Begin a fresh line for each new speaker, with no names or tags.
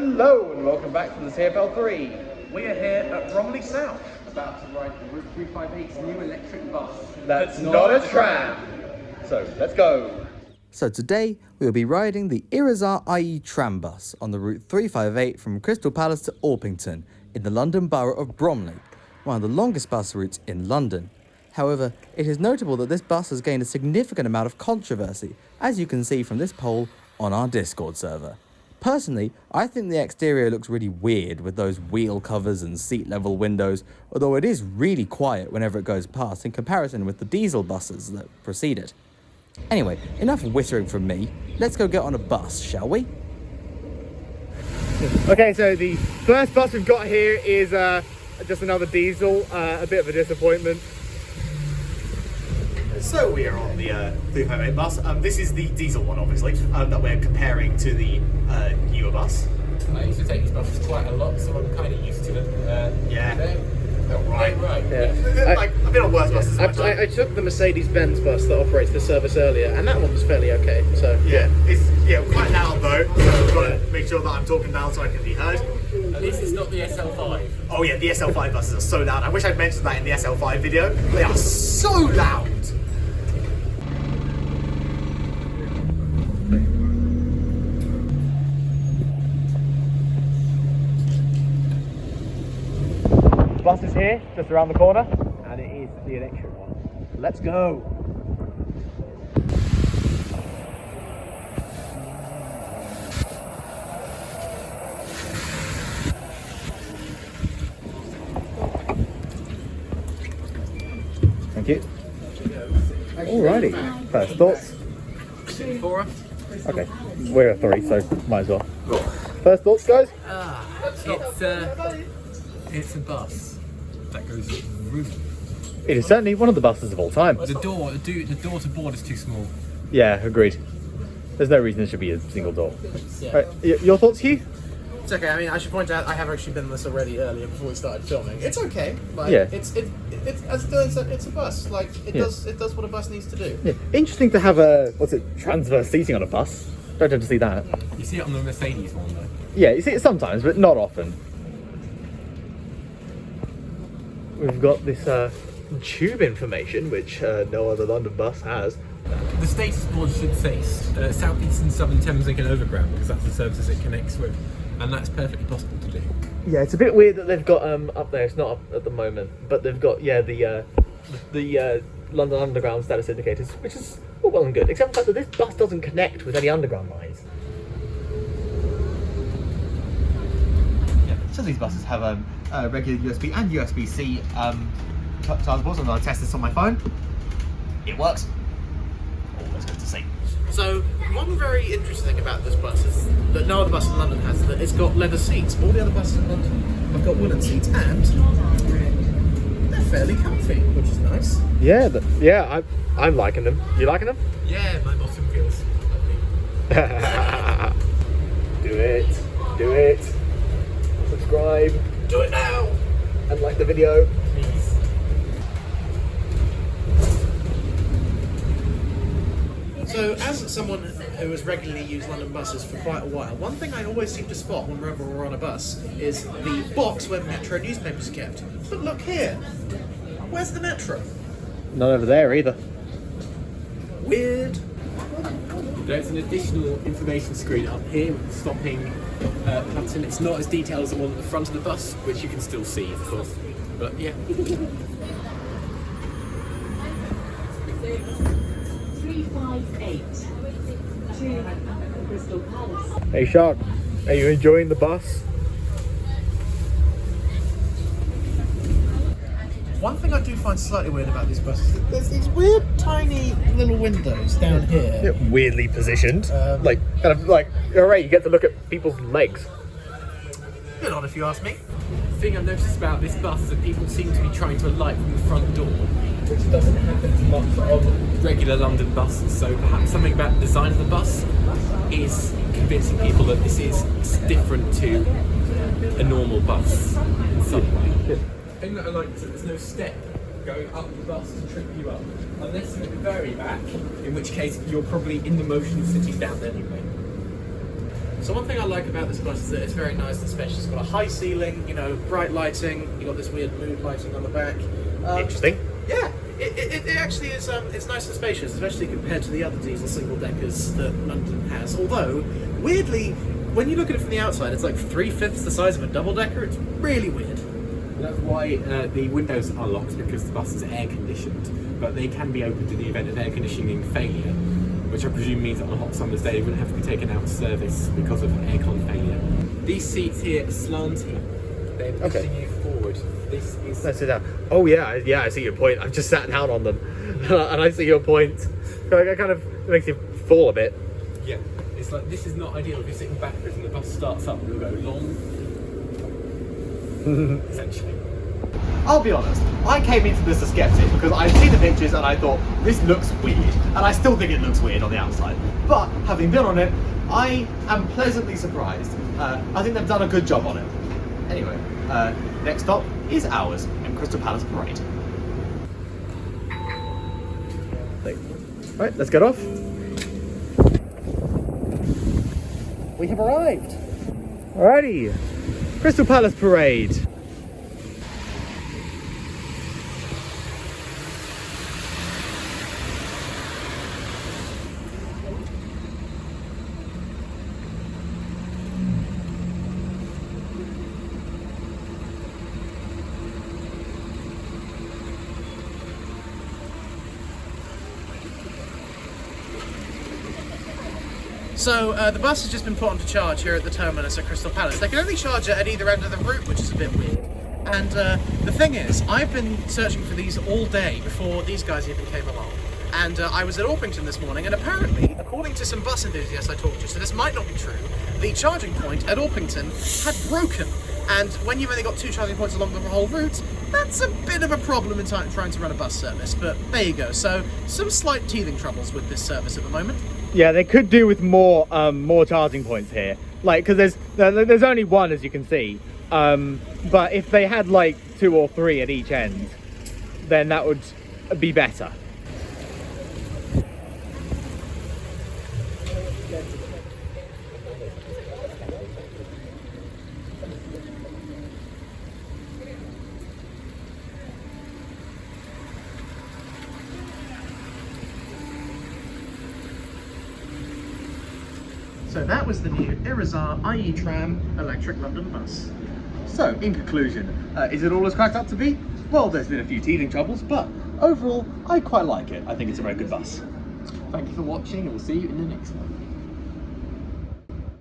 Hello and welcome back to the TfL Three.
We are here at Bromley South.
About to ride the Route 358's new electric bus.
That's not a tram. So let's go.
So today we will be riding the Irizar IE tram bus on the route 358 from Crystal Palace to Orpington in the London borough of Bromley, one of the longest bus routes in London. However, it is notable that this bus has gained a significant amount of controversy, as you can see from this poll on our Discord server. Personally, I think the exterior looks really weird with those wheel covers and seat level windows, although it is really quiet whenever it goes past in comparison with the diesel buses that precede it. Anyway, enough whittering from me. Let's go get on a bus, shall we?
Okay, so the first bus we've got here is just another diesel, a bit of a disappointment.
So we are on the 358 bus. This is the diesel one, obviously, that we're comparing to the newer bus.
I used to take these buses quite a lot, so I'm kind of used to them.
Yeah. Right.
Yeah.
I've been on worse buses.
I took the Mercedes-Benz bus that operates the service earlier, and that one was fairly okay. So
Yeah, it's quite loud though, so I've got to make sure that I'm talking loud so I can be heard.
At least it's not the SL5.
Oh yeah, the SL5 buses are so loud. I wish I'd mentioned that in the SL5 video. They are so loud.
Bus is here, just around the corner, and it is the electric one. Let's go. Thank you. Alrighty, first thoughts?
For us?
Okay, we're a 3, so might as well. First thoughts, guys?
It's a bus that goes through the roof.
It is certainly one of the buses of all time.
The door to board is too small.
Yeah, agreed. There's no reason there should be a single door.
yeah.
Right, your thoughts, Hugh?
It's okay. I mean, I should point out I have actually been on this already earlier before we started filming. It's okay. Like,
Yeah.
It's as Dylan said, it's a bus. Like it
Yeah.
does what a bus needs to do.
Yeah. Interesting to have transverse seating on a bus. Don't tend to see that.
You see it on the Mercedes one though.
Yeah, you see it sometimes, but not often. We've got this tube information, which no other London bus has.
The status board should say South East and Southern Thames Link and Overground because that's the services it connects with, and that's perfectly possible to do.
Yeah, it's a bit weird that they've got up there. It's not up at the moment, but they've got the London Underground status indicators, which is all well and good, except for the fact that this bus doesn't connect with any underground lines. Yeah, some of these buses have regular USB and USB-C chargeables. I'm going to test this on my phone. It works. Always good to see.
So one very interesting thing about this bus is that no other bus in London has that it's got leather seats. All the other buses in London have got wooden seats, and they're fairly comfy, which is nice.
Yeah, I'm liking them. You liking them?
Yeah, my bottom feels lovely.
Do it. Subscribe.
Do it now.
And like the video.
Please.
So, as someone who has regularly used London buses for quite a while, one thing I always seem to spot whenever we're on a bus is the box where Metro newspapers are kept. But look here. Where's the Metro?
Not over there either.
Weird.
There's an additional information screen up here with the stopping button. It's not as detailed as the one at the front of the bus, which you can still see, of course. But yeah.
358 to Crystal Palace.
Hey Shark, are you enjoying the bus?
One thing I do find slightly weird about these buses is there's these weird tiny little windows down here.
Weirdly positioned. Alright, you get to look at people's legs.
Bit odd if you ask me.
The thing I've noticed about this bus is that people seem to be trying to alight from the front door, which doesn't happen as much on regular London buses. So perhaps something about the design of the bus is convincing people that this is different to a normal bus in some way.
Yeah.
The thing that I like is that there's no step going up the bus to trip you up, unless you're at the very back, in which case you're probably in the motion sitting down anyway.
So one thing I like about this bus is that it's very nice and spacious. It's got a high ceiling, you know, bright lighting. You got this weird mood lighting on the back.
Interesting.
Yeah, it actually is. It's nice and spacious, especially compared to the other diesel single deckers that London has. Although, weirdly, when you look at it from the outside, it's like 3/5 the size of a double decker. It's really weird.
That's why the windows are locked, because the bus is air conditioned, but they can be opened in the event of air conditioning failure, which I presume means that on a hot summer's day they wouldn't have to be taken out of service because of aircon failure. These seats here are slanty. They're pushing you forward. This is...
Let's sit down. Oh yeah, I see your point. I've just sat down on them, and I see your point. It kind of makes you fall a bit.
Yeah, it's like, this is not ideal if you're sitting backwards and the bus starts up, it'll go long. Essentially.
I'll be honest, I came into this a skeptic because I'd seen the pictures and I thought, this looks weird, and I still think it looks weird on the outside. But, having been on it, I am pleasantly surprised. I think they've done a good job on it. Anyway, next stop is ours in Crystal Palace Parade. Right, let's get off. We have arrived. Alrighty, Crystal Palace Parade.
So the bus has just been put onto charge here at the terminus at Crystal Palace. They can only charge it at either end of the route, which is a bit weird. And the thing is, I've been searching for these all day before these guys even came along. And I was at Orpington this morning, and apparently, according to some bus enthusiasts I talked to, so this might not be true, the charging point at Orpington had broken. And when you've only got 2 charging points along the whole route, that's a bit of a problem in trying to run a bus service. But there you go. So some slight teething troubles with this service at the moment.
Yeah, they could do with more charging points here. Like, because there's only one, as you can see. But if they had like 2 or 3 at each end, then that would be better.
So that was the new Irizar IE Tram electric London bus.
So, in conclusion, is it all as cracked up to be? Well, there's been a few teething troubles, but overall, I quite like it. I think it's a very good bus.
Thank you for watching, and we'll see you in the next one.